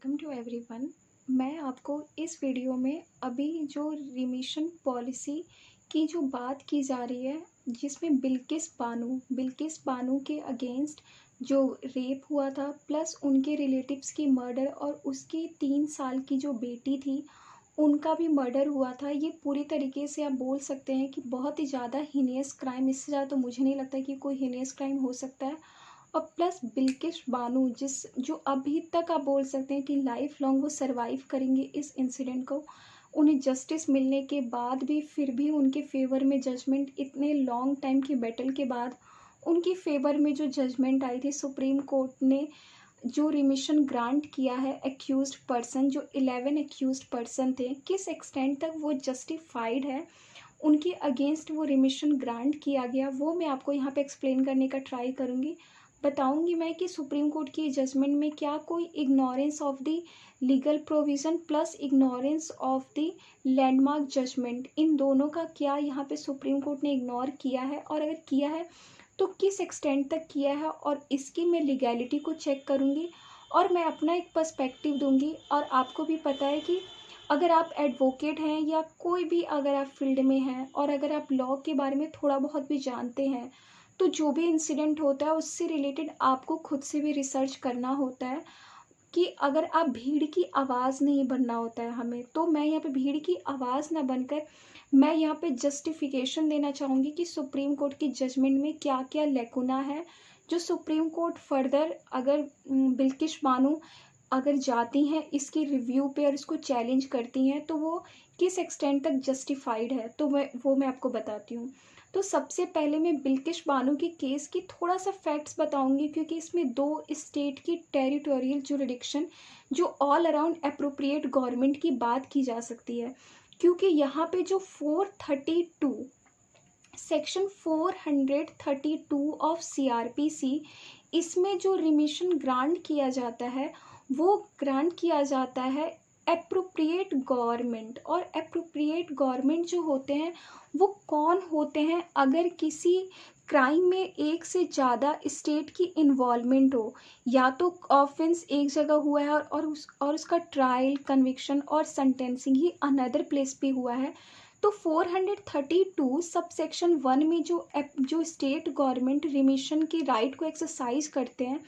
Welcome to everyone. मैं आपको इस वीडियो में अभी जो रिमिशन पॉलिसी की जो बात की जा रही है, जिसमें बिल्किस बानो के अगेंस्ट जो रेप हुआ था प्लस उनके रिलेटिव्स की मर्डर और उसकी 3 साल की जो बेटी थी उनका भी मर्डर हुआ था। ये पूरी तरीके से आप बोल सकते हैं कि बहुत ही ज़्यादा हीनियस क्राइम, इससे ज़्यादा तो मुझे नहीं लगता कि कोई हीनियस क्राइम हो सकता है। और प्लस बिल्किस बानो जो अभी तक आप बोल सकते हैं कि लाइफ लॉन्ग वो सरवाइव करेंगे इस इंसिडेंट को। उन्हें जस्टिस मिलने के बाद भी फिर भी उनके फेवर में जजमेंट, इतने लॉन्ग टाइम की बैटल के बाद उनकी फेवर में जो जजमेंट आई थी, सुप्रीम कोर्ट ने जो रिमिशन ग्रांट किया है एक्यूज्ड पर्सन, जो 11 एक्यूज्ड पर्सन थे, किस एक्सटेंट तक वो जस्टिफाइड है, उनके अगेंस्ट वो रिमिशन ग्रांट किया गया, वो मैं आपको यहाँ पे एक्सप्लेन करने का ट्राई करूँगी। बताऊंगी मैं कि सुप्रीम कोर्ट की जजमेंट में क्या कोई ignorance of the legal provision plus ignorance of the landmark judgment, इन दोनों का क्या यहाँ पे सुप्रीम कोर्ट ने इग्नोर किया है, और अगर किया है तो किस एक्सटेंट तक किया है, और इसकी मैं लीगैलिटी को चेक करूँगी और मैं अपना एक पर्सपेक्टिव दूंगी। और आपको भी पता है कि अगर आप एडवोकेट हैं या कोई भी अगर आप फील्ड में हैं और अगर आप लॉ के बारे में थोड़ा बहुत भी जानते हैं, तो जो भी इंसिडेंट होता है उससे रिलेटेड आपको खुद से भी रिसर्च करना होता है कि अगर आप भीड़ की आवाज़ नहीं बनना होता है हमें। तो मैं यहाँ पे भीड़ की आवाज़ ना बनकर मैं यहाँ पे जस्टिफिकेशन देना चाहूँगी कि सुप्रीम कोर्ट की जजमेंट में क्या क्या लेकुना है, जो सुप्रीम कोर्ट फर्दर अगर बिल्किस बानो अगर जाती हैं इसकी रिव्यू पे और इसको चैलेंज करती हैं तो वो किस एक्सटेंट तक जस्टिफाइड है, तो मैं आपको बताती हूँ। तो सबसे पहले मैं बिल्किस बानो के केस की थोड़ा सा फैक्ट्स बताऊंगी, क्योंकि इसमें 2 स्टेट की टेरिटोरियल जुरिडिक्शन जो ऑल अराउंड अप्रोप्रिएट गवर्नमेंट की बात की जा सकती है। क्योंकि यहाँ पे जो 432 सेक्शन 432 ऑफ सीआरपीसी, इसमें जो रिमिशन ग्रांट किया जाता है वो ग्रांट किया जाता है एप्रोप्रिएट गवर्नमेंट। और एप्रोप्रिएट गवर्नमेंट जो होते हैं वो कौन होते हैं, अगर किसी क्राइम में एक से ज़्यादा स्टेट की इन्वॉल्वमेंट हो, या तो ऑफेंस एक जगह हुआ है और उसका ट्रायल, कन्विक्शन और सेंटेंसिंग ही अनदर प्लेस पे हुआ है, तो 432 सब सेक्शन 1 में जो स्टेट गवर्नमेंट रिमिशन की राइट को एक्सरसाइज करते हैं,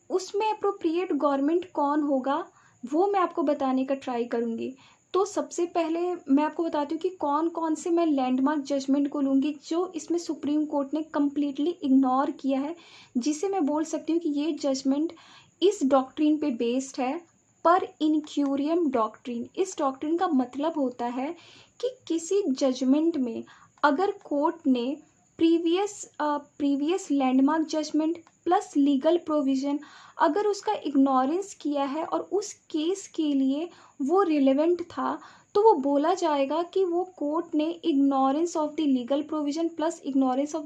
उसमें अप्रोप्रिएट गवर्नमेंट कौन होगा वो मैं आपको बताने का ट्राई करूँगी। तो सबसे पहले मैं आपको बताती हूँ कि कौन कौन से मैं लैंडमार्क जजमेंट को लूँगी जो इसमें सुप्रीम कोर्ट ने कम्प्लीटली इग्नोर किया है, जिसे मैं बोल सकती हूँ कि ये जजमेंट इस डॉक्ट्रिन पे बेस्ड है, पर इनक्यूरियम डॉक्ट्रिन। इस डॉक्ट्रिन का मतलब होता है कि किसी जजमेंट में अगर कोर्ट ने previous landmark judgement plus legal provision अगर उसका इग्नोरेंस किया है और उस केस के लिए वो रिलेवेंट था, तो वो बोला जाएगा कि वो कोर्ट ने ignorance of the legal provision plus ignorance of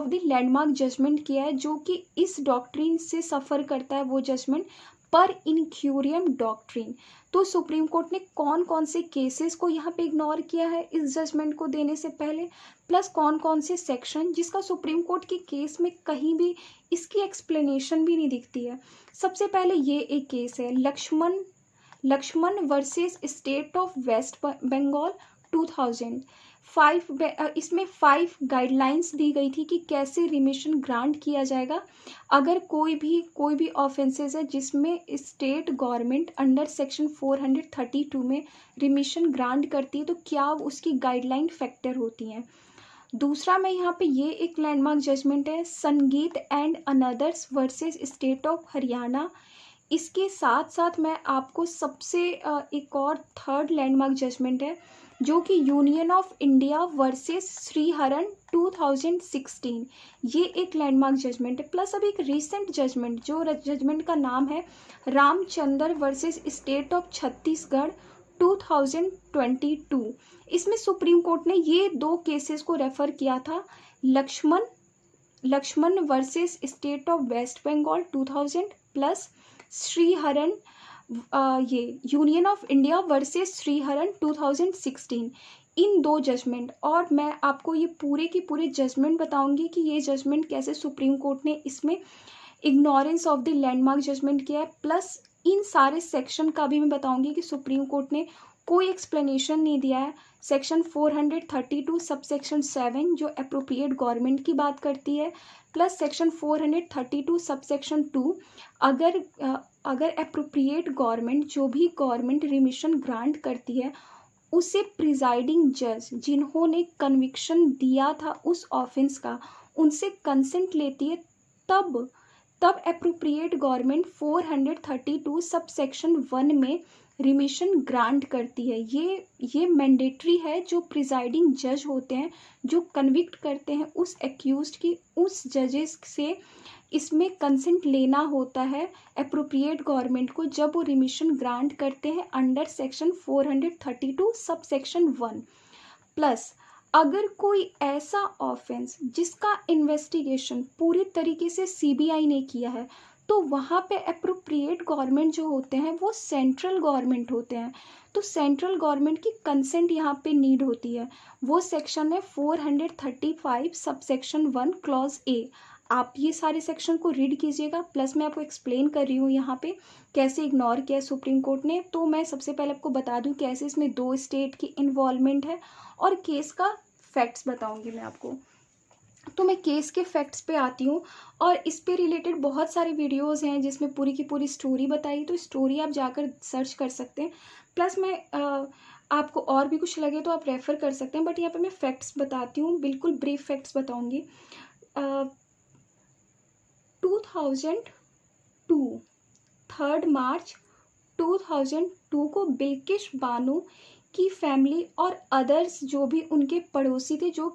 the landmark judgement किया है, जो कि इस डॉक्ट्रिन से सफ़र करता है वो जजमेंट, पर इनक्यूरियम डॉक्ट्रिन। तो सुप्रीम कोर्ट ने कौन कौन से केसेस को यहाँ पे इग्नोर किया है इस जजमेंट को देने से पहले, प्लस कौन कौन से सेक्शन जिसका सुप्रीम कोर्ट के केस में कहीं भी इसकी एक्सप्लेनेशन भी नहीं दिखती है। सबसे पहले ये एक केस है Lakshman versus state of waste Bengal 2005। इसमें 5 गाइडलाइंस दी गई थी कि कैसे रिमिशन ग्रांट किया जाएगा अगर कोई भी ऑफेंसेस है जिसमें स्टेट गवर्नमेंट अंडर सेक्शन 432 में रिमिशन ग्रांट करती है, तो क्या उसकी गाइडलाइन फैक्टर होती हैं। दूसरा में यहाँ पे ये एक लैंडमार्क जजमेंट है संगीत and anothers versus state of Haryana. इसके साथ साथ मैं आपको सबसे एक और थर्ड लैंडमार्क जजमेंट है जो कि union of India versus Sriharan 2016, ये एक लैंडमार्क जजमेंट है। प्लस अभी एक रीसेंट जजमेंट, जो जजमेंट का नाम है Ramchandra versus state of Chhattisgarh 2022। इसमें सुप्रीम कोर्ट ने ये 2 केसेस को रेफर किया था, Lakshman versus state of waste Bengal 2000 plus Sriharan ये union of India versus Sriharan 2016, इन 2 जजमेंट। और मैं आपको ये पूरे के पूरे जजमेंट बताऊंगी कि ये जजमेंट कैसे सुप्रीम कोर्ट ने इसमें ignorance of the landmark judgement किया है, प्लस इन सारे सेक्शन का भी मैं बताऊंगी कि सुप्रीम कोर्ट ने कोई एक्सप्लेनेशन नहीं दिया है। सेक्शन 432 सब सेक्शन 7 जो अप्रोप्रिएट गवर्नमेंट की बात करती है, प्लस सेक्शन 432 सब सेक्शन 2 अगर अप्रोप्रिएट गवर्नमेंट जो भी गवर्नमेंट रिमिशन ग्रांट करती है उसे प्रिजाइडिंग जज जिन्होंने कन्विक्शन दिया था उस ऑफेंस का उनसे कंसेंट लेती है, तब अप्रोप्रिएट गवर्नमेंट 432 सब सेक्शन 1 में रिमिशन ग्रांट करती है। ये मैंडेटरी है। जो प्रिजाइडिंग जज होते हैं जो कन्विक्ट करते हैं उस एक्यूज्ड की, उस जजेस से इसमें कंसेंट लेना होता है अप्रोप्रिएट गवर्नमेंट को जब वो रिमिशन ग्रांट करते हैं under section 432 sub section 1। Plus अगर कोई ऐसा ऑफेंस जिसका इन्वेस्टिगेशन पूरी तरीके से सीबीआई ने किया है तो वहाँ पे अप्रोप्रिएट गवर्नमेंट जो होते हैं वो सेंट्रल गवर्नमेंट होते हैं, तो सेंट्रल गवर्नमेंट की कंसेंट यहाँ पे नीड होती है। वो सेक्शन है 435 सब सेक्शन 1 क्लॉज ए। आप ये सारे सेक्शन को रीड कीजिएगा, प्लस मैं आपको एक्सप्लेन कर रही हूँ यहाँ पे कैसे इग्नोर किया सुप्रीम कोर्ट ने। तो मैं सबसे पहले आपको बता दूँ कैसे इसमें 2 स्टेट की इन्वॉल्वमेंट है और केस का फैक्ट्स बताऊँगी मैं आपको। तो मैं केस के फैक्ट्स पे आती हूँ और इस पे रिलेटेड बहुत सारे वीडियोस हैं जिसमें पूरी की पूरी स्टोरी बताई, तो स्टोरी आप जाकर सर्च कर सकते हैं। प्लस मैं आपको और भी कुछ लगे तो आप रेफ़र कर सकते हैं, बट यहाँ पे मैं फैक्ट्स बताती हूँ, बिल्कुल ब्रीफ फैक्ट्स बताऊँगी। 2002 3 मार्च 2002 को बिल्किश बानो की फैमिली और अदर्स जो भी उनके पड़ोसी थे जो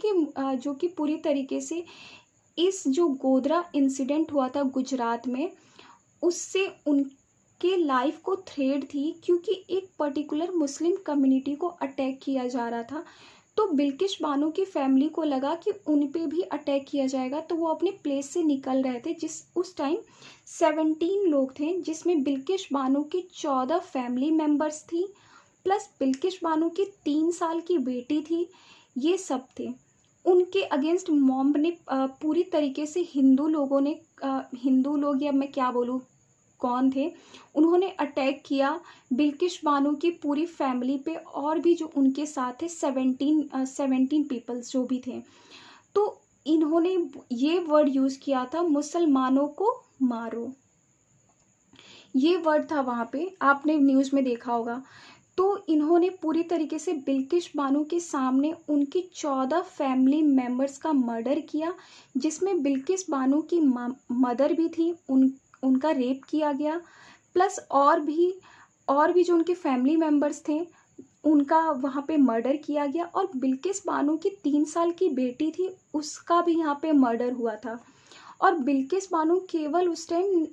कि पूरी तरीके से इस जो गोधरा इंसिडेंट हुआ था गुजरात में उससे उनके लाइफ को थ्रेट थी, क्योंकि एक पर्टिकुलर मुस्लिम कम्युनिटी को अटैक किया जा रहा था। तो बिल्किश बानो की फैमिली को लगा कि उन पे भी अटैक किया जाएगा, तो वो अपने प्लेस से निकल रहे थे। उस टाइम 17 लोग थे जिसमें बिल्किश बानो की 14 फैमिली मेम्बर्स थी, प्लस बिल्किश बानो की 3 साल की बेटी थी। ये सब थे। उनके अगेंस्ट मॉब ने पूरी तरीके से हिंदू लोग या मैं क्या बोलूँ कौन थे, उन्होंने अटैक किया बिल्किश बानो की पूरी फैमिली पे और भी जो उनके साथ थे 17 पीपल्स जो भी थे। तो इन्होंने ये वर्ड यूज़ किया था मुसलमानों को मारो, ये वर्ड था वहाँ पे, आपने न्यूज़ में देखा होगा। तो इन्होंने पूरी तरीके से बिल्किश बानो के सामने उनकी 14 फैमिली मेम्बर्स का मर्डर किया, जिसमें बिल्किश बानो की मदर भी थी, उनका रेप किया गया, प्लस और भी जो उनके फैमिली मेम्बर्स थे उनका वहाँ पे मर्डर किया गया। और बिल्किश बानो की 3 साल की बेटी थी, उसका भी यहाँ पे मर्डर हुआ था। और बिल्किश बानो केवल उस टाइम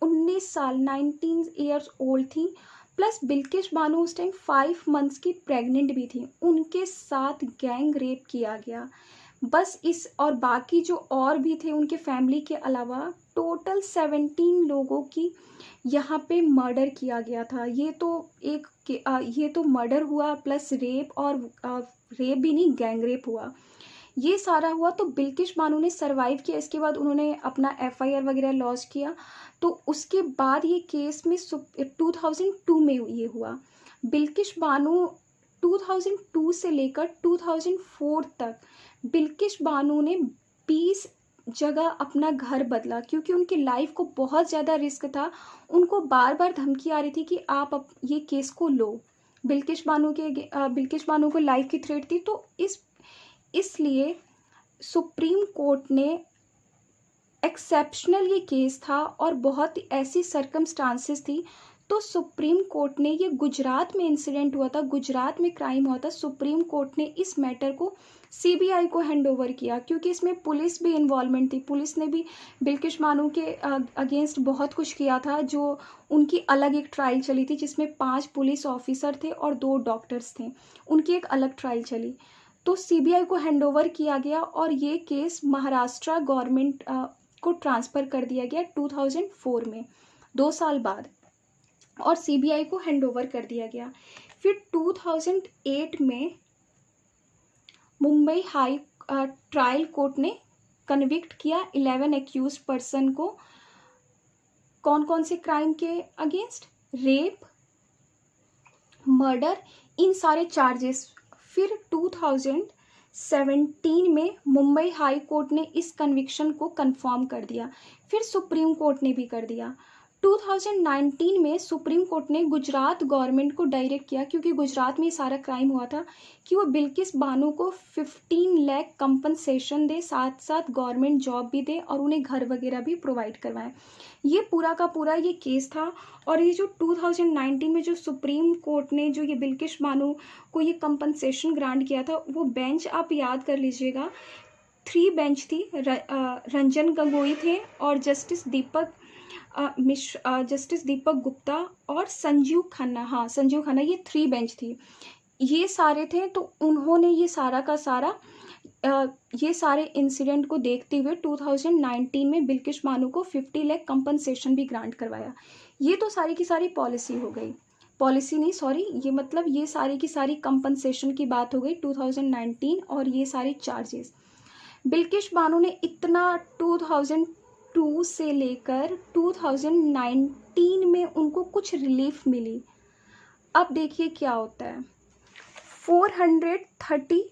19 ईयर्स ओल्ड थी, प्लस बिल्किश बानो उस टाइम 5 मंथ्स की प्रेग्नेंट भी थी। उनके साथ गैंग रेप किया गया। बस इस और बाकी जो और भी थे उनके फैमिली के अलावा टोटल 17 लोगों की यहाँ पे मर्डर किया गया था। ये तो मर्डर हुआ प्लस रेप, और रेप भी नहीं गैंग रेप हुआ, ये सारा हुआ। तो बिल्किश बानो ने सरवाइव किया। इसके बाद उन्होंने अपना FIR वगैरह लॉन्च किया। तो उसके बाद ये केस में 2002 में ये हुआ। बिल्किश बानो 2002 से लेकर 2004 तक बिल्किश बानो ने 20 जगह अपना घर बदला, क्योंकि उनकी लाइफ को बहुत ज़्यादा रिस्क था। उनको बार बार धमकी आ रही थी कि आप ये केस को लो। बिल्किश बानो को लाइफ की थ्रेट थी। तो इसलिए सुप्रीम कोर्ट ने एक्सेप्शनल ये केस था और बहुत ऐसी सर्कमस्टांसेस थी, तो सुप्रीम कोर्ट ने ये गुजरात में इंसिडेंट हुआ था, गुजरात में क्राइम हुआ था, सुप्रीम कोर्ट ने इस मैटर को CBI को हैंड ओवर किया, क्योंकि इसमें पुलिस भी इन्वॉल्वमेंट थी। पुलिस ने भी बिल्किश बानो के अगेंस्ट बहुत कुछ किया था। जो उनकी अलग एक ट्रायल चली थी जिसमें 5 पुलिस ऑफिसर थे और 2 डॉक्टर्स थे, उनकी एक अलग ट्रायल चली। तो CBI को हैंड ओवर किया गया और ये केस महाराष्ट्र गवर्नमेंट को ट्रांसफ़र कर दिया गया 2004 में, 2 साल बाद, और CBI को हैंड ओवर कर दिया गया। फिर 2008 में मुंबई ट्रायल कोर्ट ने कन्विक्ट किया 11 एक्यूज पर्सन को कौन कौन से क्राइम के अगेंस्ट? रेप, मर्डर, इन सारे चार्जेस। फिर 2017 में मुंबई हाई कोर्ट ने इस कन्विक्शन को कंफर्म कर दिया, फिर सुप्रीम कोर्ट ने भी कर दिया। 2019 में सुप्रीम कोर्ट ने गुजरात गवर्नमेंट को डायरेक्ट किया, क्योंकि गुजरात में ये सारा क्राइम हुआ था, कि वो बिल्किस बानो को 15 लाख कंपनसेशन दे, साथ साथ गवर्नमेंट जॉब भी दे और उन्हें घर वगैरह भी प्रोवाइड करवाएं। ये पूरा का पूरा ये केस था। और ये जो 2019 में जो सुप्रीम कोर्ट ने जो ये बिल्किस बानो को ये कंपनसेशन ग्रांट किया था, वो बेंच आप याद कर लीजिएगा, 3 बेंच थी। रंजन गोगोई थे और जस्टिस दीपक गुप्ता और संजीव खन्ना, हाँ संजीव खन्ना, ये 3 बेंच थी, ये सारे थे। तो उन्होंने ये सारा का सारा ये सारे इंसिडेंट को देखते हुए 2019 में बिल्किस बानो को 50 लाख कंपनसेशन भी ग्रांट करवाया। ये तो सारी की सारी पॉलिसी हो गई, पॉलिसी नहीं सॉरी, ये मतलब ये सारी की सारी कंपनसेशन की बात हो गई 2019 और ये सारे चार्जेस। बिल्किस बानो ने इतना 2002 से लेकर 2019 में उनको कुछ रिलीफ मिली। अब देखिए क्या होता है, 432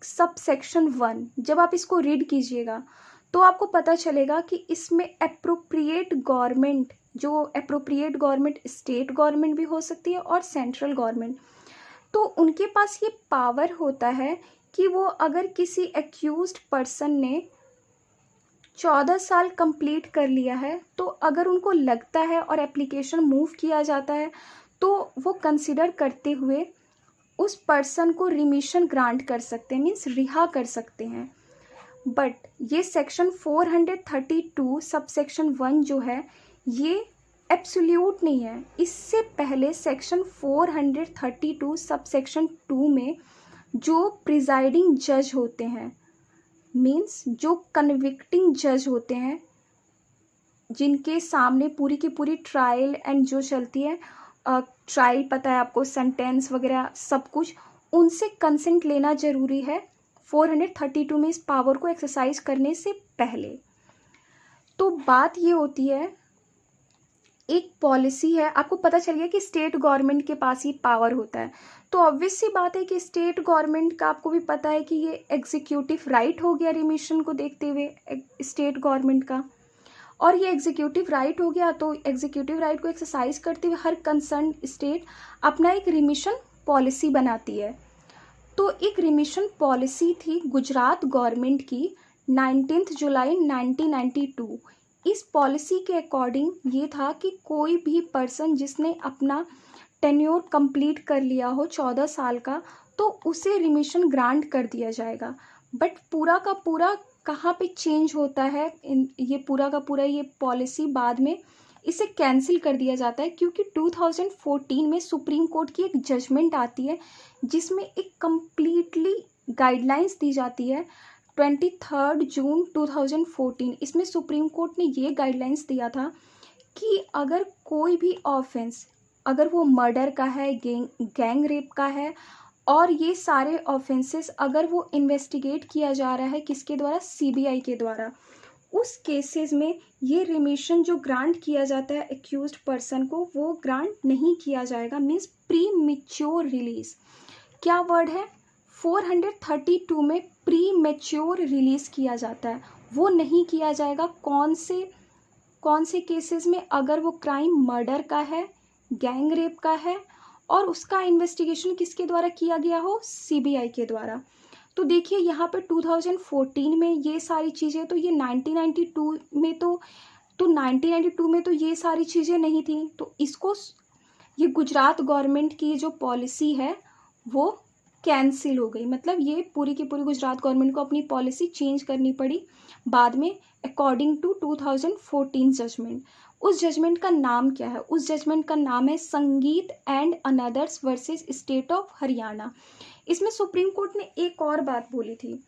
सब सेक्शन 1, जब आप इसको रीड कीजिएगा तो आपको पता चलेगा कि इसमें एप्रोप्रिएट गवर्नमेंट, जो एप्रोप्रिएट गवर्नमेंट स्टेट गवर्नमेंट भी हो सकती है और सेंट्रल गवर्नमेंट, तो उनके पास ये पावर होता है कि वो अगर किसी एक्यूज्ड पर्सन ने 14 साल कंप्लीट कर लिया है, तो अगर उनको लगता है और एप्लीकेशन मूव किया जाता है, तो वो कंसिडर करते हुए उस पर्सन को रिमिशन ग्रांट कर सकते हैं, मीन्स रिहा कर सकते हैं। बट ये सेक्शन 432 सब सेक्शन 1 जो है, ये एब्सोल्यूट नहीं है। इससे पहले सेक्शन 432 सब सेक्शन 2 में जो प्रिजाइडिंग जज होते हैं, मीन्स जो कन्विक्टिंग जज होते हैं, जिनके सामने पूरी की पूरी ट्रायल एंड जो चलती है, ट्रायल पता है आपको, सेंटेंस वगैरह सब कुछ, उनसे कंसेंट लेना ज़रूरी है 432 में इस पावर को एक्सरसाइज करने से पहले। तो बात ये होती है, एक पॉलिसी है, आपको पता चल गया कि स्टेट गवर्नमेंट के पास ही पावर होता है, तो ऑब्वियस सी बात है कि स्टेट गवर्नमेंट का आपको भी पता है कि ये एग्जीक्यूटिव राइट हो गया रिमिशन को देखते हुए स्टेट गवर्नमेंट का। और ये एग्जीक्यूटिव राइट हो गया, तो एग्जीक्यूटिव राइट को एक्सरसाइज करते हुए हर कंसर्न स्टेट अपना एक रिमिशन पॉलिसी बनाती है। तो एक रिमिशन पॉलिसी थी गुजरात गवर्नमेंट की 19 जुलाई 1992। इस पॉलिसी के अकॉर्डिंग ये था कि कोई भी पर्सन जिसने अपना टेन्योर कंप्लीट कर लिया हो 14 साल का, तो उसे रिमिशन ग्रांट कर दिया जाएगा। बट पूरा का पूरा कहाँ पे चेंज होता है, ये पूरा का पूरा ये पॉलिसी बाद में इसे कैंसिल कर दिया जाता है, क्योंकि 2014 में सुप्रीम कोर्ट की एक जजमेंट आती है जिसमें एक कम्प्लीटली गाइडलाइंस दी जाती है। 23 जून 2014 इसमें सुप्रीम कोर्ट ने ये गाइडलाइंस दिया था कि अगर कोई भी ऑफेंस, अगर वो मर्डर का है, गैंग रेप का है, और ये सारे ऑफेंसेस अगर वो इन्वेस्टिगेट किया जा रहा है किसके द्वारा, सीबीआई के द्वारा, उस केसेस में ये रिमिशन जो ग्रांट किया जाता है एक्यूज्ड पर्सन को, वो ग्रांट नहीं किया जाएगा, मीन्स प्री मैच्योर रिलीज। क्या वर्ड है, 432 में प्री मैच्योर रिलीज किया जाता है, वो नहीं किया जाएगा। कौन से केसेस में, अगर वो क्राइम मर्डर का है, गैंग रेप का है और उसका इन्वेस्टिगेशन किसके द्वारा किया गया हो, सीबीआई के द्वारा। तो देखिए यहाँ पे 2014 में ये सारी चीज़ें, तो ये 1992 में तो 1992 में तो ये सारी चीज़ें नहीं थी, तो इसको ये गुजरात गवर्नमेंट की जो पॉलिसी है वो कैंसिल हो गई। मतलब ये पूरी की पूरी गुजरात गवर्नमेंट को अपनी पॉलिसी चेंज करनी पड़ी बाद में, अकॉर्डिंग टू 2014 जजमेंट। उस जजमेंट का नाम क्या है, उस जजमेंट का नाम है संगीत and anothers versus state of Haryana. इसमें सुप्रीम कोर्ट ने एक और बात बोली थी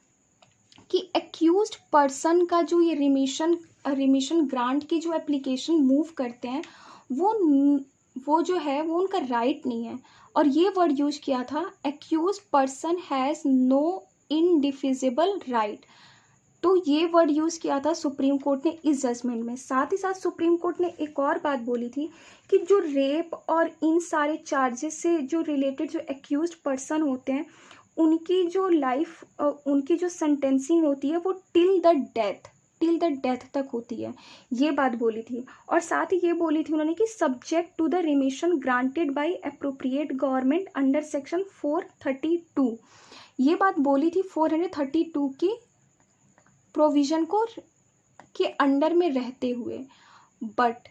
कि एक्यूज्ड पर्सन का जो ये रिमिशन ग्रांट की जो एप्लीकेशन मूव करते हैं, वो जो है वो उनका राइट नहीं है। और ये वर्ड यूज किया था, accused person has no indefeasible right. तो ये वर्ड यूज़ किया था सुप्रीम कोर्ट ने इस जजमेंट में। साथ ही साथ सुप्रीम कोर्ट ने एक और बात बोली थी कि जो रेप और इन सारे चार्जेस से जो रिलेटेड जो एक्यूज्ड पर्सन होते हैं, उनकी जो लाइफ, उनकी जो सेंटेंसिंग होती है वो टिल द डेथ तक होती है, ये बात बोली थी। और साथ ही ये बोली थी उन्होंने कि subject to the remission granted by appropriate government under section 432, ये बात बोली थी 432 की प्रोविज़न को के अंडर में रहते हुए। बट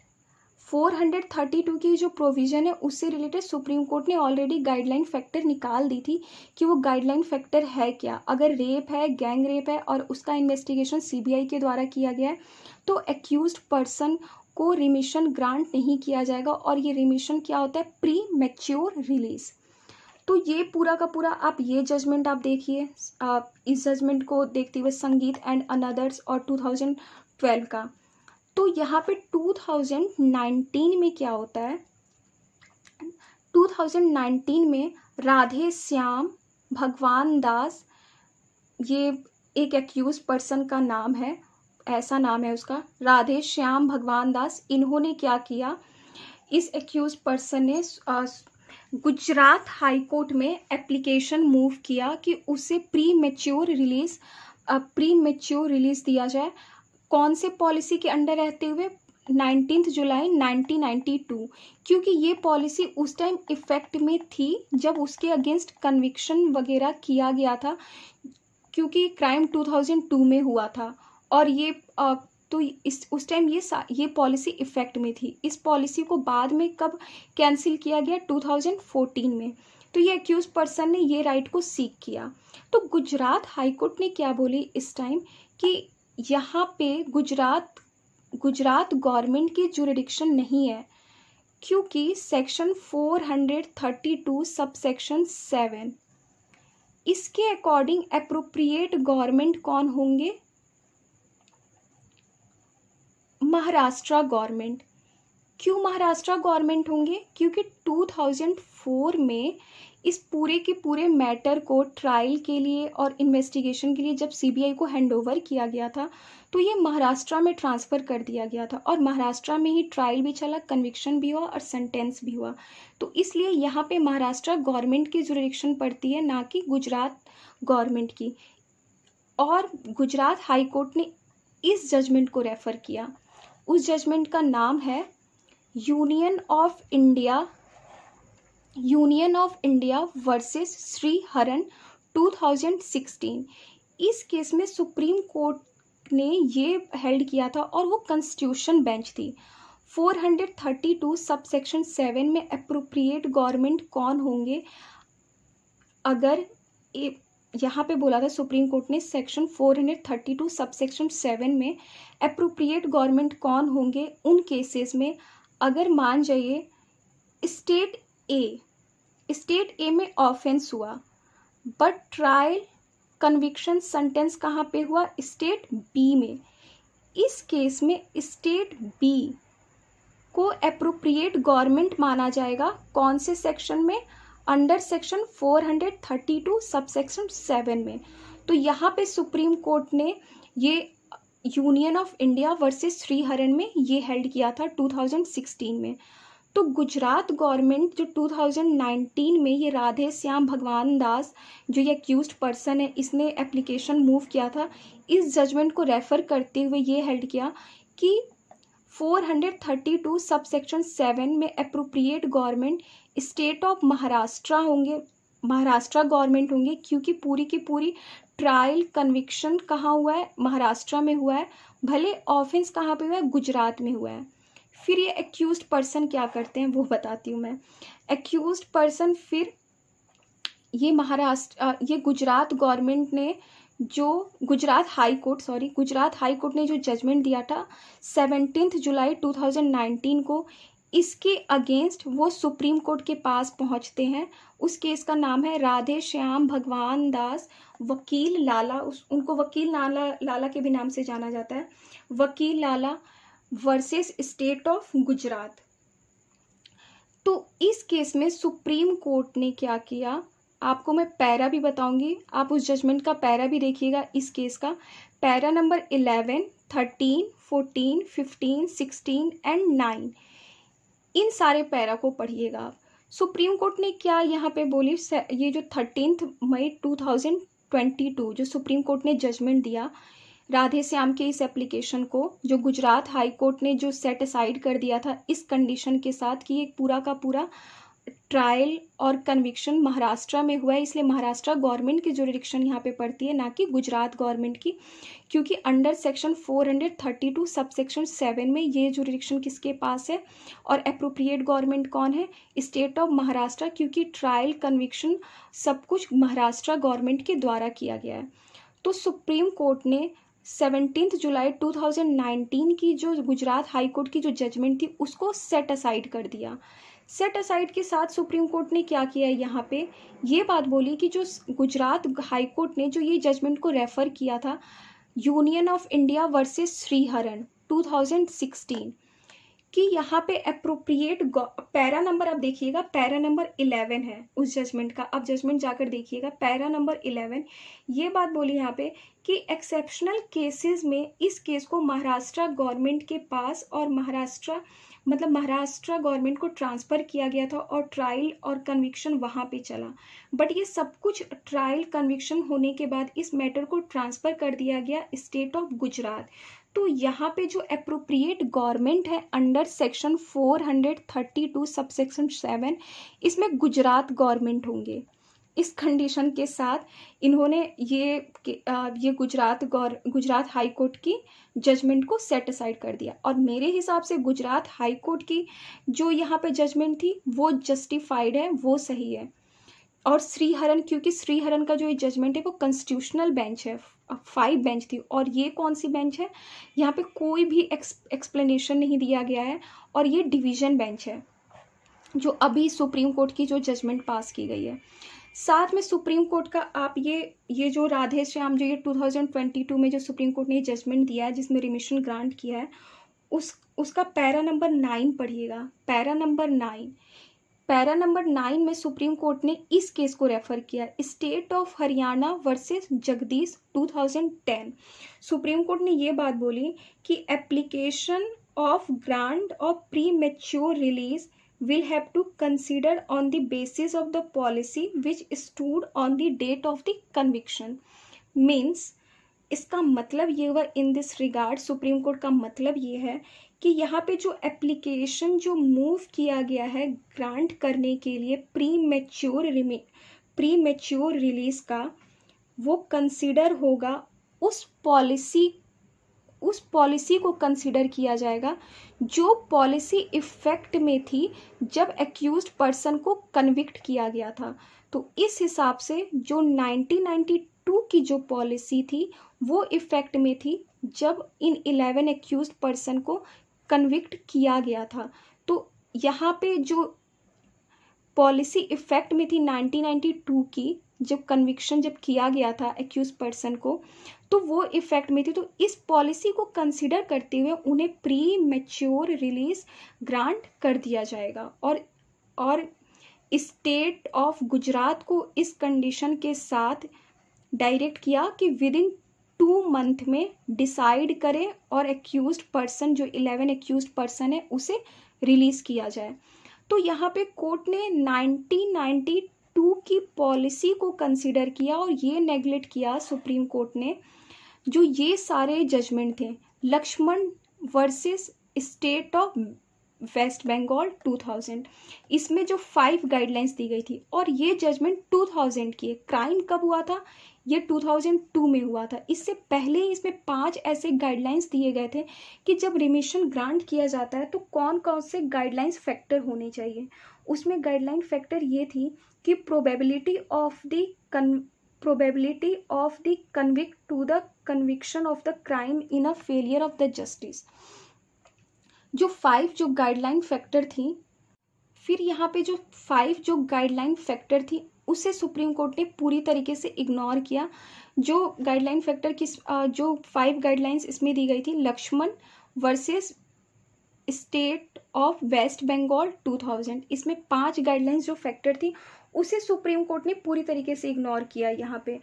432 की जो प्रोविज़न है उससे रिलेटेड सुप्रीम कोर्ट ने ऑलरेडी गाइडलाइन फैक्टर निकाल दी थी कि वो गाइडलाइन फैक्टर है क्या। अगर रेप है, गैंग रेप है और उसका इन्वेस्टिगेशन सीबीआई के द्वारा किया गया है तो एक्यूज्ड पर्सन को रिमिशन ग्रांट नहीं किया जाएगा। और ये रिमिशन क्या होता है? Pre mature release. तो ये पूरा का पूरा आप ये जजमेंट आप देखिए, आप इस जजमेंट को देखते हुए संगीत एंड अनदर्स और 2012 का। तो यहाँ पे 2019 में क्या होता है? 2019 में राधे श्याम भगवान दास, ये एक एक्यूज पर्सन का नाम है, ऐसा नाम है उसका, राधे श्याम भगवान दास। इन्होंने क्या किया? इस एक्यूज पर्सन ने गुजरात हाई कोर्ट में एप्लीकेशन मूव किया कि उसे प्री मैच्योर रिलीज दिया जाए। कौन से पॉलिसी के अंडर रहते हुए? 19 जुलाई 1992, क्योंकि ये पॉलिसी उस टाइम इफेक्ट में थी जब उसके अगेंस्ट कन्विक्शन वगैरह किया गया था, क्योंकि क्राइम 2002 में हुआ था। और ये तो उस टाइम ये पॉलिसी इफेक्ट में थी। इस पॉलिसी को बाद में कब कैंसिल किया गया? 2014 में। तो ये एक्यूज पर्सन ने ये राइट को सीक किया। तो गुजरात हाई कोर्ट ने क्या बोली इस टाइम कि यहाँ पे गुजरात गवर्नमेंट की जुरिडिक्शन नहीं है, क्योंकि सेक्शन 432 सबसेक्शन 7 इसके अकॉर्डिंग एप्रोप्रिएट गवर्नमेंट कौन होंगे? महाराष्ट्र गवर्नमेंट। क्यों महाराष्ट्र गवर्नमेंट होंगे? क्योंकि 2004 में इस पूरे के पूरे मैटर को ट्रायल के लिए और इन्वेस्टिगेशन के लिए जब सीबीआई को हैंडओवर किया गया था तो ये महाराष्ट्र में ट्रांसफ़र कर दिया गया था, और महाराष्ट्र में ही ट्रायल भी चला, कन्विक्शन भी हुआ और सेंटेंस भी हुआ। तो इसलिए यहाँ पे महाराष्ट्र गवर्नमेंट की जुरिडिक्शन पड़ती है, ना कि गुजरात गवर्नमेंट की। और गुजरात हाई कोर्ट ने इस जजमेंट को रेफ़र किया। उस जजमेंट का नाम है union of India versus Sriharan 2016। इस केस में सुप्रीम कोर्ट ने ये हेल्ड किया था और वो कॉन्स्टिट्यूशन बेंच थी। 432 सबसेक्शन 7 में एप्रोप्रिएट गवर्नमेंट कौन होंगे? अगर यहाँ पे बोला था सुप्रीम कोर्ट ने सेक्शन 432 सबसेक्शन 7 में एप्रोप्रिएट गवर्नमेंट कौन होंगे उन केसेस में, अगर मान जाइए स्टेट ए में ऑफेंस हुआ बट ट्रायल कन्विक्शन सेंटेंस कहाँ पे हुआ? स्टेट बी में। इस केस में स्टेट बी को एप्रोप्रिएट गवर्नमेंट माना जाएगा। कौन से सेक्शन में? अंडर सेक्शन 432 सबसेक्शन 7 में। तो यहाँ पे सुप्रीम कोर्ट ने ये union of India versus Sriharan में ये हेल्ड किया था 2016 में। तो गुजरात गवर्नमेंट जो 2019 में ये राधे श्याम भगवान दास जो ये एक्यूज्ड पर्सन है, इसने एप्लीकेशन मूव किया था, इस जजमेंट को रेफ़र करते हुए ये हेल्ड किया कि 432 सबसेक्शन 7 में appropriate government state of Maharashtra government होंगे, क्योंकि पूरी की पूरी ट्रायल कन्विक्शन कहाँ हुआ है? महाराष्ट्र में हुआ है, भले ऑफेंस कहाँ पे हुआ है? गुजरात में हुआ है। फिर ये एक्यूज्ड पर्सन क्या करते हैं वो बताती हूँ मैं। एक्यूज्ड पर्सन फिर ये गुजरात गवर्नमेंट ने जो गुजरात हाई कोर्ट ने जो जजमेंट दिया था 17 जुलाई 2019 को, इसके अगेंस्ट वो सुप्रीम कोर्ट के पास पहुंचते हैं। उस केस का नाम है राधे श्याम भगवान दास वकील लाला, उनको वकील लाला के भी नाम से जाना जाता है, वकील लाला वर्सेस स्टेट ऑफ गुजरात। तो इस केस में सुप्रीम कोर्ट ने क्या किया? आपको मैं पैरा भी बताऊंगी, आप उस जजमेंट का पैरा भी देखिएगा इस केस का। पैरा नंबर 11, 13, 14, 15, 16 एंड 9, इन सारे पैरा को पढ़िएगा आप। सुप्रीम कोर्ट ने क्या यहाँ पे बोली, ये जो 13 मई 2022 जो सुप्रीम कोर्ट ने जजमेंट दिया राधे श्याम के इस एप्लीकेशन को, जो गुजरात हाई कोर्ट ने जो सेट असाइड कर दिया था इस कंडीशन के साथ कि एक पूरा का पूरा ट्रायल और कन्विक्शन महाराष्ट्र में हुआ है, इसलिए महाराष्ट्र गवर्नमेंट की जुरिडिक्शन यहाँ पे पड़ती है, ना कि गुजरात गवर्नमेंट की, क्योंकि अंडर सेक्शन 432 सब सेक्शन 7 में ये जुरिडिक्शन किसके पास है और अप्रोप्रिएट गवर्नमेंट कौन है, स्टेट ऑफ महाराष्ट्र, क्योंकि ट्रायल कन्विक्शन सब कुछ महाराष्ट्र गवर्नमेंट के द्वारा किया गया है। तो सुप्रीम कोर्ट ने 17 जुलाई 2019 की जो गुजरात हाई कोर्ट की जो जजमेंट थी उसको सेट असाइड कर दिया। सेट असाइड के साथ सुप्रीम कोर्ट ने क्या किया है, यहाँ पे ये बात बोली कि जो गुजरात हाई कोर्ट ने जो ये जजमेंट को रेफर किया था union of India versus Sriharan 2016, कि यहाँ पे अप्रोप्रिएट पैरा नंबर आप देखिएगा, पैरा नंबर 11 है उस जजमेंट का, आप जजमेंट जाकर देखिएगा, पैरा नंबर 11 ये बात बोली यहाँ पे कि एक्सेप्शनल केसेस में इस केस को महाराष्ट्र गवर्नमेंट के पास और महाराष्ट्र गवर्नमेंट को ट्रांसफ़र किया गया था और ट्रायल और कन्विक्शन वहाँ पे चला, बट ये सब कुछ ट्रायल कन्विक्शन होने के बाद इस मैटर को ट्रांसफ़र कर दिया गया स्टेट ऑफ गुजरात। तो यहाँ पे जो अप्रोप्रिएट गवर्नमेंट है अंडर सेक्शन 432 सब सेक्शन 7, इसमें गुजरात गवर्नमेंट होंगे। इस कंडीशन के साथ इन्होंने ये गुजरात हाई कोर्ट की जजमेंट को सेट असाइड कर दिया, और मेरे हिसाब से गुजरात हाई कोर्ट की जो यहाँ पे जजमेंट थी वो जस्टिफाइड है, वो सही है। और श्रीहरन, क्योंकि श्रीहरन का जो ये जजमेंट है वो कॉन्स्टिट्यूशनल बेंच है, 5 बेंच थी, और ये कौन सी बेंच है, यहाँ पे कोई भी एक्सप्लेनेशन नहीं दिया गया है, और ये डिवीज़न बेंच है जो अभी सुप्रीम कोर्ट की जो जजमेंट पास की गई है। साथ में सुप्रीम कोर्ट का आप ये जो राधे श्याम जो ये 2022 में जो सुप्रीम कोर्ट ने जजमेंट दिया है जिसमें रिमिशन ग्रांट किया है उसका पैरा नंबर 9 पढ़िएगा। पैरा नंबर 9 में सुप्रीम कोर्ट ने इस केस को रेफर किया, state of Haryana versus Jagdish 2010। Supreme court ने ये बात बोली कि application of grant of pre mature release will have to consider on the basis of the policy which stood on the date of the conviction। means इसका मतलब ये हुआ in this regard, supreme court का मतलब ये है कि यहाँ पे जो एप्लीकेशन जो मूव किया गया है ग्रांट करने के लिए प्री मैच्योर रिलीज का, वो कंसिडर होगा उस पॉलिसी को कंसिडर किया जाएगा जो पॉलिसी इफेक्ट में थी जब एक्यूज्ड पर्सन को कन्विक्ट किया गया था। तो इस हिसाब से जो 1992 की जो पॉलिसी थी वो इफेक्ट में थी जब इन 11 एक्यूज्ड पर्सन को कन्विक्ट किया गया था। तो यहाँ पे जो पॉलिसी इफेक्ट में थी 1992 की, जब कन्विक्शन जब किया गया था एक्यूज पर्सन को, तो वो इफेक्ट में थी। तो इस पॉलिसी को कंसिडर करते हुए उन्हें प्री मैच्योर रिलीज ग्रांट कर दिया जाएगा। और स्टेट ऑफ गुजरात को इस कंडीशन के साथ डायरेक्ट किया कि विद इन 2 मंथ में डिसाइड करें और एक्यूज्ड पर्सन जो 11 एक्यूज्ड पर्सन है उसे रिलीज किया जाए। तो यहाँ पे कोर्ट ने 1992 की पॉलिसी को कंसिडर किया और ये नेग्लेक्ट किया सुप्रीम कोर्ट ने जो ये सारे जजमेंट थे, Lakshman versus state of waste Bengal 2000, इसमें जो 5 गाइडलाइंस दी गई थी, और ये जजमेंट 2000 की है। क्राइम कब हुआ था, ये 2002 में हुआ था। इससे पहले ही इसमें 5 ऐसे गाइडलाइंस दिए गए थे कि जब रिमिशन ग्रांट किया जाता है तो कौन कौन से गाइडलाइंस फैक्टर होने चाहिए। उसमें गाइडलाइन फैक्टर ये थी कि probability of the convict to the conviction of the crime in a failure of the justice. जो 5 जो गाइडलाइन फैक्टर थी, फिर यहाँ पे जो 5 जो गाइडलाइन फैक्टर थी उसे सुप्रीम कोर्ट ने पूरी तरीके से इग्नोर किया। जो गाइडलाइन फैक्टर जो 5 गाइडलाइंस इसमें दी गई थी, Lakshman versus state of waste Bengal 2000, इसमें 5 गाइडलाइंस जो फैक्टर थी उसे सुप्रीम कोर्ट ने पूरी तरीके से इग्नोर किया। यहाँ पे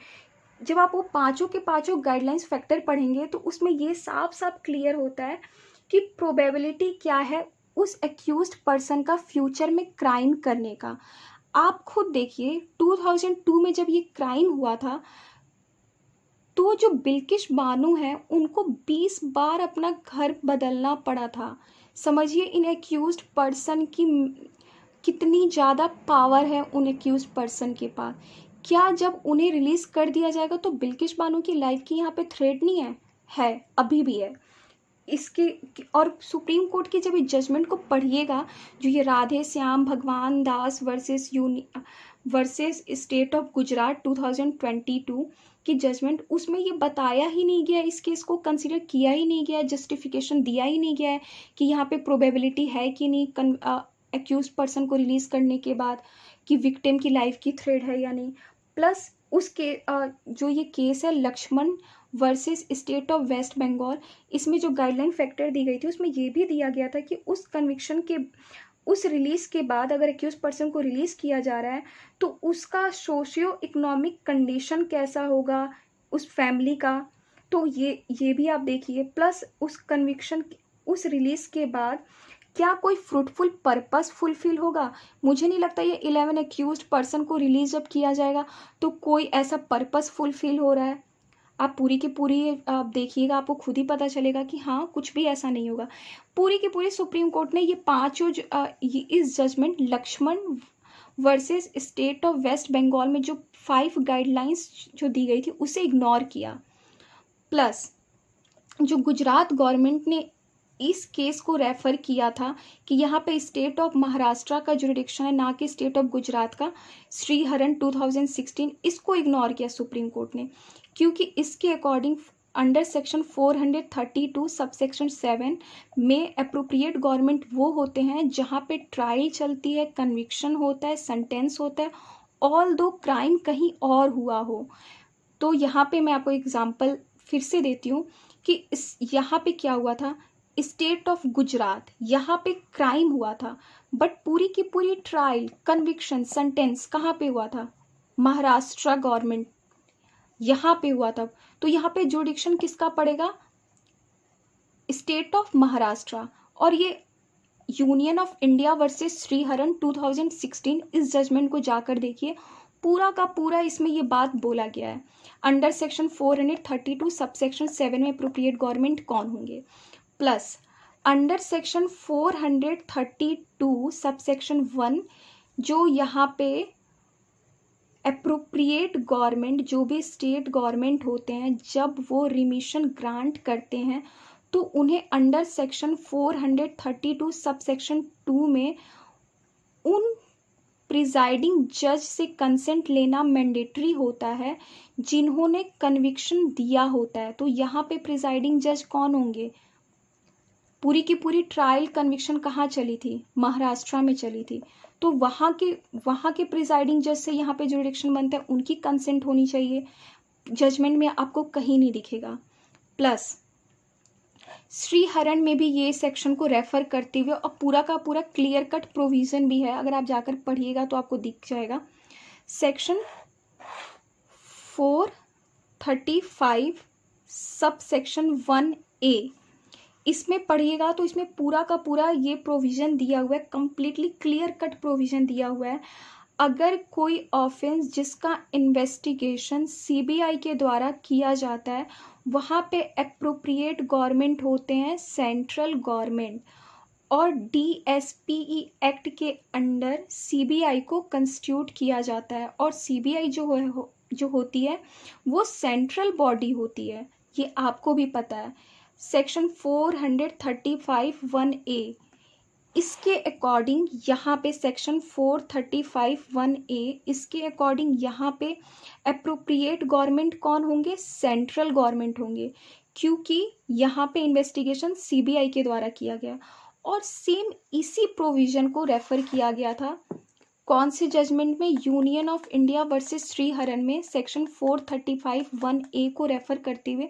जब आप वो पांचों के पांचों गाइडलाइंस फैक्टर पढ़ेंगे तो उसमें ये साफ साफ क्लियर होता है कि प्रोबेबिलिटी क्या है उस एक्यूज्ड पर्सन का फ्यूचर में क्राइम करने का। आप खुद देखिए 2002 में जब ये क्राइम हुआ था तो जो बिल्किश बानो है उनको 20 बार अपना घर बदलना पड़ा था। समझिए इन एक्यूज्ड पर्सन की कितनी ज़्यादा पावर है उन एक्यूज्ड पर्सन के पास। क्या जब उन्हें रिलीज़ कर दिया जाएगा तो बिल्किश बानो की लाइफ की यहाँ पे थ्रेट नहीं है अभी भी है इसके। और सुप्रीम कोर्ट की जब इस जजमेंट को पढ़िएगा, जो ये Radhe Shyam Bhagwan Das versus state of Gujarat 2022 की जजमेंट, उसमें ये बताया ही नहीं गया, इस केस को कंसीडर किया ही नहीं गया, जस्टिफिकेशन दिया ही नहीं गया है कि यहाँ पे प्रोबेबिलिटी है कि नहीं एक्यूज पर्सन को रिलीज़ करने के बाद कि विक्टिम की लाइफ की थ्रेट है या नहीं। प्लस उसके जो ये केस है Lakshman versus state of waste Bengal, इसमें जो गाइडलाइन फैक्टर दी गई थी उसमें ये भी दिया गया था कि उस कन्विक्शन के उस रिलीज़ के बाद अगर एक्यूज पर्सन को रिलीज़ किया जा रहा है तो उसका सोशियो इकोनॉमिक कंडीशन कैसा होगा उस फैमिली का, तो ये भी आप देखिए। प्लस उस कन्विक्शन उस रिलीज़ के बाद क्या कोई फ्रूटफुल पर्पस फुलफिल होगा। मुझे नहीं लगता ये 11 एक्यूज्ड पर्सन को रिलीज जब किया जाएगा तो कोई ऐसा पर्पस फुलफिल हो रहा है। आप पूरी की पूरी आप देखिएगा, आपको खुद ही पता चलेगा कि हाँ कुछ भी ऐसा नहीं होगा। पूरी की पूरी सुप्रीम कोर्ट ने ये पांचों इस judgement Lakshman versus state of waste Bengal में जो 5 गाइडलाइंस जो दी गई थी उसे इग्नोर किया। प्लस जो गुजरात गवर्नमेंट ने इस केस को रेफर किया था कि यहाँ पे स्टेट ऑफ महाराष्ट्र का जुरिडिक्शन है ना कि स्टेट ऑफ गुजरात का, श्रीहरन 2016, इसको इग्नोर किया सुप्रीम कोर्ट ने, क्योंकि इसके अकॉर्डिंग अंडर सेक्शन 432 सबसेक्शन 7 में अप्रोप्रिएट गवर्नमेंट वो होते हैं जहाँ पे ट्रायल चलती है, कन्विक्शन होता है, सेंटेंस होता है, ऑल दो क्राइम कहीं और हुआ हो। तो यहाँ पे मैं आपको एग्जाम्पल फिर से देती हूँ कि यहाँ पे क्या हुआ था, स्टेट ऑफ गुजरात यहाँ पे क्राइम हुआ था बट पूरी की पूरी ट्रायल कन्विक्शन सेंटेंस कहाँ पे हुआ था, महाराष्ट्र गवर्नमेंट यहाँ पे हुआ था। तो यहाँ पे जुरिडिक्शन किसका पड़ेगा, स्टेट ऑफ महाराष्ट्र। और ये union of India versus Sriharan 2016, इस जजमेंट को जाकर देखिए, पूरा का पूरा इसमें ये बात बोला गया है। अंडर सेक्शन 432 सबसेक्शन 7 में अप्रोप्रिएट गवर्नमेंट कौन होंगे। प्लस अंडर सेक्शन 432 सबसेक्शन 1 जो यहाँ पे अप्रोप्रिएट गवर्नमेंट जो भी स्टेट गवर्नमेंट होते हैं जब वो रिमिशन ग्रांट करते हैं तो उन्हें अंडर सेक्शन 432 सबसेक्शन 2 में उन प्रिजाइडिंग जज से कंसेंट लेना मैंडेटरी होता है जिन्होंने कन्विक्शन दिया होता है। तो यहाँ पे प्रिजाइडिंग जज कौन होंगे, पूरी की पूरी ट्रायल कन्विक्शन कहाँ चली थी, महाराष्ट्र में चली थी, तो वहाँ के प्रिजाइडिंग जज से यहाँ पे जुरिडिक्शन बनता है, उनकी कंसेंट होनी चाहिए। जजमेंट में आपको कहीं नहीं दिखेगा। प्लस श्रीहरन में भी ये सेक्शन को रेफर करते हुए और पूरा का पूरा क्लियर कट प्रोविजन भी है, अगर आप जाकर पढ़िएगा तो आपको दिख जाएगा। सेक्शन 435 सब सेक्शन 1A, इसमें पढ़िएगा तो इसमें पूरा का पूरा ये प्रोविज़न दिया हुआ है, कम्प्लीटली क्लियर कट प्रोविज़न दिया हुआ है। अगर कोई ऑफेंस जिसका इन्वेस्टिगेशन सीबीआई के द्वारा किया जाता है वहाँ पे अप्रोप्रिएट गवर्नमेंट होते हैं सेंट्रल गवर्नमेंट, और डीएसपीई एक्ट के अंडर सीबीआई को कंस्टिट्यूट किया जाता है, और सीबीआई जो होती है वो सेंट्रल बॉडी होती है, ये आपको भी पता है। सेक्शन 435 1A इसके अकॉर्डिंग यहाँ पे सेक्शन 435 1A इसके अकॉर्डिंग यहाँ पे अप्रोप्रिएट गवर्नमेंट कौन होंगे, सेंट्रल गवर्नमेंट होंगे, क्योंकि यहाँ पे इन्वेस्टिगेशन सीबीआई के द्वारा किया गया। और सेम इसी प्रोविज़न को रेफ़र किया गया था कौन से जजमेंट में? Union of India versus Sriharan में सेक्शन 435(1)(a) को रेफर करते हुए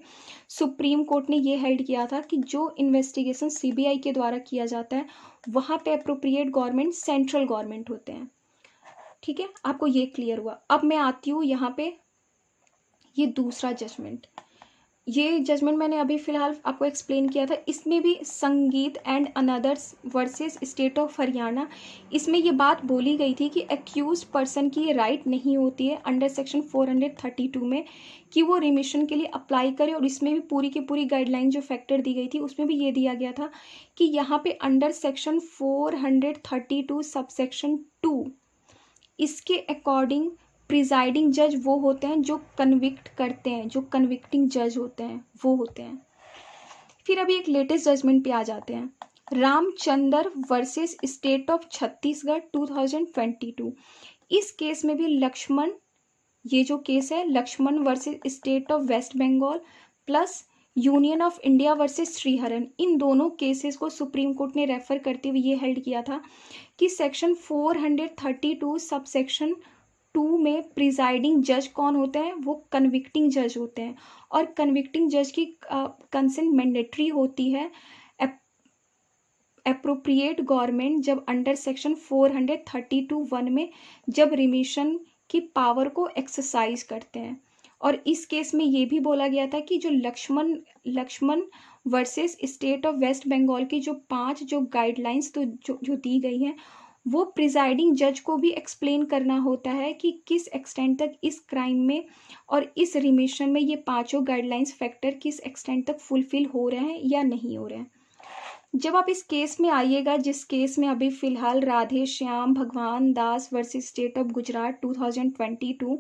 सुप्रीम कोर्ट ने ये हेल्ड किया था कि जो इन्वेस्टिगेशन सीबीआई के द्वारा किया जाता है वहाँ पे अप्रोप्रिएट गवर्नमेंट सेंट्रल गवर्नमेंट होते हैं। ठीक है, आपको ये क्लियर हुआ। अब मैं आती हूँ यहाँ पे ये दूसरा जजमेंट। ये जजमेंट मैंने अभी फिलहाल आपको एक्सप्लेन किया था। इसमें भी संगीत and anothers versus state of Haryana, इसमें ये बात बोली गई थी कि एक्यूज्ड पर्सन की ये राइट नहीं होती है अंडर सेक्शन 432 में कि वो रिमिशन के लिए अप्लाई करे। और इसमें भी पूरी की पूरी गाइडलाइन जो फैक्टर दी गई थी उसमें भी ये दिया गया था कि यहाँ पे अंडर सेक्शन 432 सबसेक्शन 2 इसके अकॉर्डिंग प्रिजाइडिंग जज वो होते हैं जो कन्विक्ट करते हैं, जो कन्विक्टिंग जज होते हैं वो होते हैं। फिर अभी एक लेटेस्ट जजमेंट पे आ जाते हैं, Ramchandra versus state of Chhattisgarh 2022। इस केस में भी लक्ष्मण, ये जो केस है Lakshman versus state of waste Bengal plus union of India versus Sriharan, इन दोनों केसेस को सुप्रीम कोर्ट ने रेफर करते हुए ये हेल्ड किया था कि सेक्शन 432 सबसेक्शन 2 में प्रिजाइडिंग जज कौन होते हैं? वो कन्विक्टिंग जज होते हैं। और कन्विक्टिंग जज की कंसेंट मैंडेटरी होती है एप्रोप्रिएट गवर्नमेंट जब अंडर सेक्शन 432(1) में जब रिमिशन की पावर को एक्सरसाइज करते हैं। और इस केस में ये भी बोला गया था कि जो Lakshman versus state of waste Bengal की जो 5 जो गाइडलाइंस तो जो दी गई हैं वो प्रिजाइडिंग जज को भी एक्सप्लेन करना होता है कि किस एक्सटेंट तक इस क्राइम में और इस रिमिशन में ये 5 गाइडलाइंस फैक्टर किस एक्सटेंट तक फुलफिल हो रहे हैं या नहीं हो रहे हैं। जब आप इस केस में आइएगा, जिस केस में अभी फिलहाल Radhe Shyam Bhagwan Das versus state of Gujarat 2022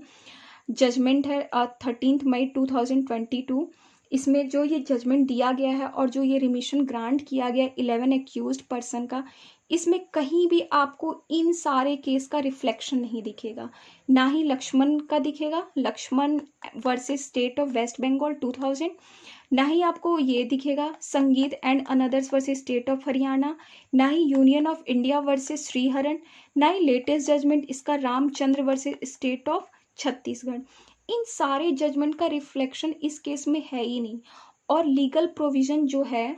judgment है 13 मई 2022, इसमें जो ये जजमेंट दिया गया है और जो ये रिमिशन ग्रांट किया गया 11 एक्यूज्ड पर्सन का, इसमें कहीं भी आपको इन सारे केस का रिफ्लेक्शन नहीं दिखेगा। ना ही लक्ष्मण का दिखेगा, Lakshman versus state of waste Bengal 2000, ना ही आपको ये दिखेगा Sangeet and anothers versus state of Haryana, ना ही union of India versus Sriharan, ना ही लेटेस्ट जजमेंट इसका Ramchandra versus state of Chhattisgarh. इन सारे जजमेंट का रिफ्लेक्शन इस केस में है ही नहीं। और लीगल प्रोविजन जो है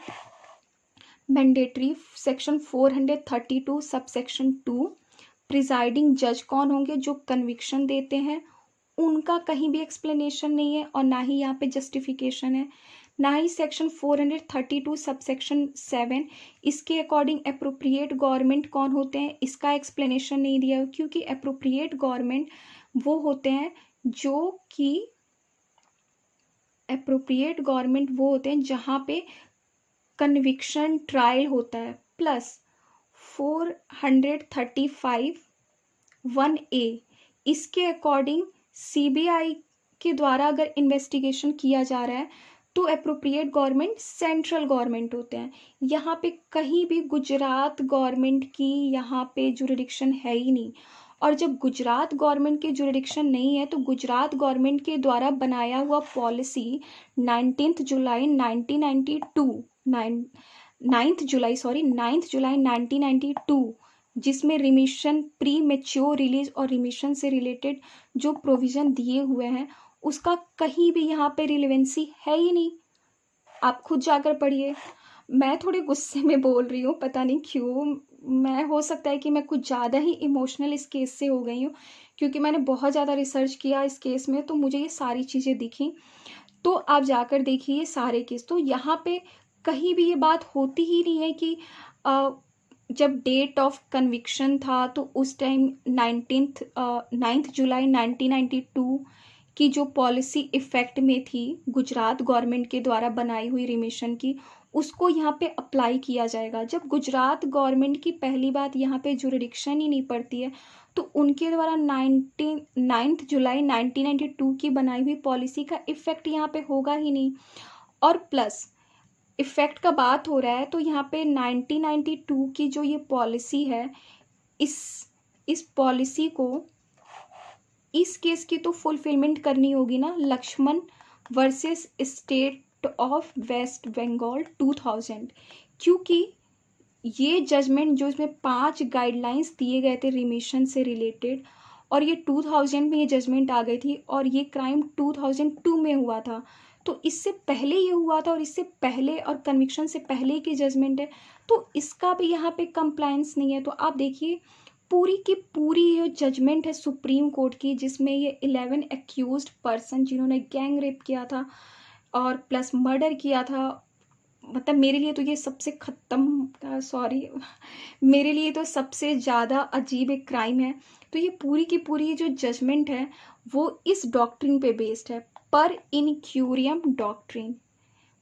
मैंडेटरी सेक्शन 432 सबसेक्शन 2 प्रिजाइडिंग जज कौन होंगे जो कन्विक्शन देते हैं, उनका कहीं भी एक्सप्लेनेशन नहीं है और ना ही यहाँ पे जस्टिफिकेशन है। ना ही सेक्शन 432 सबसेक्शन 7 इसके अकॉर्डिंग अप्रोप्रिएट गवर्नमेंट कौन होते हैं इसका एक्सप्लेनेशन नहीं दिया, क्योंकि अप्रोप्रिएट गवर्नमेंट वो होते हैं जो कि अप्रोप्रिएट गवर्नमेंट वो होते हैं जहाँ पे कन्विक्शन ट्रायल होता है प्लस 435(1)(a) इसके अकॉर्डिंग सीबीआई के द्वारा अगर इन्वेस्टिगेशन किया जा रहा है तो अप्रोप्रिएट गवर्नमेंट सेंट्रल गवर्नमेंट होते हैं। यहाँ पे कहीं भी गुजरात गवर्नमेंट की यहाँ पे जुरिडिक्शन है ही नहीं। और जब गुजरात गवर्नमेंट की जुरिडिक्शन नहीं है तो गुजरात गवर्नमेंट के द्वारा बनाया हुआ पॉलिसी 9 जुलाई 1992 जिसमें रिमिशन प्री मेच्योर रिलीज और रिमिशन से रिलेटेड जो प्रोविज़न दिए हुए हैं उसका कहीं भी यहाँ पे रिलेवेंसी है ही नहीं। आप खुद जाकर पढ़िए। मैं थोड़े गुस्से में बोल रही हूँ, पता नहीं क्यों। मैं हो सकता है कि मैं कुछ ज़्यादा ही इमोशनल इस केस से हो गई हूँ, क्योंकि मैंने बहुत ज़्यादा रिसर्च किया इस केस में तो मुझे ये सारी चीज़ें दिखी। तो आप जाकर देखिए ये सारे केस। तो यहाँ पे कहीं भी ये बात होती ही नहीं है कि जब डेट ऑफ कन्विक्शन था तो उस टाइम 9 जुलाई 1992 की जो पॉलिसी इफ़ेक्ट में थी गुजरात गवर्नमेंट के द्वारा बनाई हुई रिमिशन की, उसको यहाँ पे अप्लाई किया जाएगा। जब गुजरात गवर्नमेंट की पहली बात यहाँ पे जुरिडिक्शन ही नहीं पड़ती है तो उनके द्वारा 9 जुलाई 1992 की बनाई हुई पॉलिसी का इफ़ेक्ट यहाँ पे होगा ही नहीं। और प्लस इफ़ेक्ट का बात हो रहा है तो यहाँ पे 1992 की जो ये पॉलिसी है इस पॉलिसी को इस केस की तो फुलफिलमेंट करनी होगी ना। Lakshman versus state of waste Bengal 2000, क्योंकि ये जजमेंट जो इसमें 5 गाइडलाइंस दिए गए थे रिमिशन से रिलेटेड, और ये 2000 में ये जजमेंट आ गई थी, और ये क्राइम 2002 में हुआ था। तो इससे पहले ये हुआ था, और इससे पहले और कन्विक्शन से पहले की जजमेंट है, तो इसका भी यहाँ पे कंप्लायंस नहीं है। तो आप देखिए पूरी की पूरी ये जजमेंट है सुप्रीम कोर्ट की, जिसमें ये 11 एक्यूज्ड पर्सन जिन्होंने गैंग रेप किया था और प्लस मर्डर किया था, मतलब मेरे लिए तो ये सबसे ख़त्म, सॉरी मेरे लिए तो सबसे ज़्यादा अजीब एक क्राइम है। तो ये पूरी की पूरी जो जजमेंट है वो इस डॉक्ट्रिन पे बेस्ड है, per incuriam doctrine,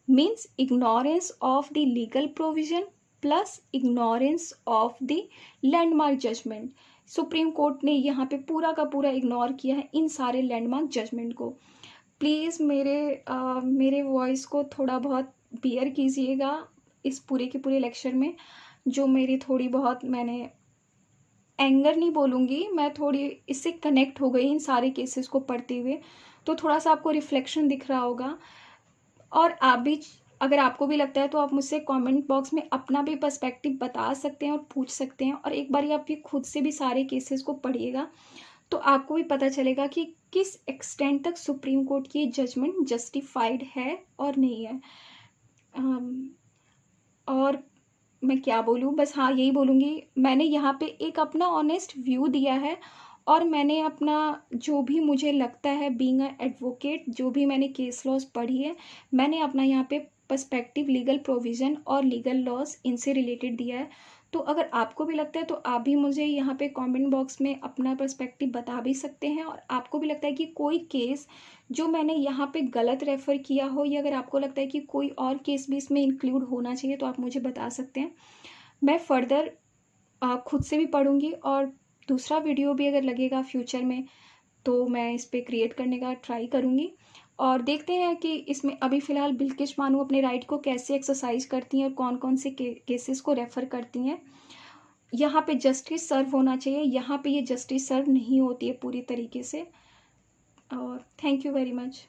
means ignorance of the legal provision plus ignorance of the landmark judgment. Supreme court ने यहाँ पे पूरा का पूरा इग्नोर किया है इन सारे लैंडमार्क जजमेंट को। प्लीज़ मेरे वॉइस को थोड़ा बहुत बियर कीजिएगा इस पूरे के पूरे लेक्चर में, जो मेरी थोड़ी बहुत, मैंने एंगर नहीं बोलूँगी, मैं थोड़ी इससे कनेक्ट हो गई इन सारे केसेस को पढ़ते हुए, तो थोड़ा सा आपको रिफ्लेक्शन दिख रहा होगा। और आप भी, अगर आपको भी लगता है तो आप मुझसे कमेंट बॉक्स में अपना भी पर्सपेक्टिव बता सकते हैं और पूछ सकते हैं, और एक बार आप ये खुद से भी सारे केसेस को पढ़िएगा, तो आपको भी पता चलेगा कि किस एक्सटेंट तक सुप्रीम कोर्ट की जजमेंट जस्टिफाइड है और नहीं है। और मैं क्या बोलूँ, बस हाँ यही बोलूँगी, मैंने यहाँ पे एक अपना ऑनेस्ट व्यू दिया है, और मैंने अपना जो भी मुझे लगता है बीइंग अ एडवोकेट, जो भी मैंने केस लॉज पढ़ी है, मैंने अपना यहाँ पे पर्सपेक्टिव लीगल प्रोविज़न और लीगल लॉज इनसे रिलेटेड दिया है। तो अगर आपको भी लगता है तो आप भी मुझे यहाँ पे कमेंट बॉक्स में अपना पर्सपेक्टिव बता भी सकते हैं, और आपको भी लगता है कि कोई केस जो मैंने यहाँ पे गलत रेफ़र किया हो, या अगर आपको लगता है कि कोई और केस भी इसमें इंक्लूड होना चाहिए, तो आप मुझे बता सकते हैं। मैं फर्दर खुद से भी पढ़ूँगी, और दूसरा वीडियो भी अगर लगेगा फ्यूचर में तो मैं इस पे क्रिएट करने का ट्राई करूँगी, और देखते हैं कि इसमें अभी फ़िलहाल बिल्किश बानो अपने राइट को कैसे एक्सरसाइज करती हैं और कौन कौन से केसेस को रेफ़र करती हैं। यहाँ पे जस्टिस सर्व होना चाहिए, यहाँ पे ये जस्टिस सर्व नहीं होती है पूरी तरीके से। और थैंक यू वेरी मच।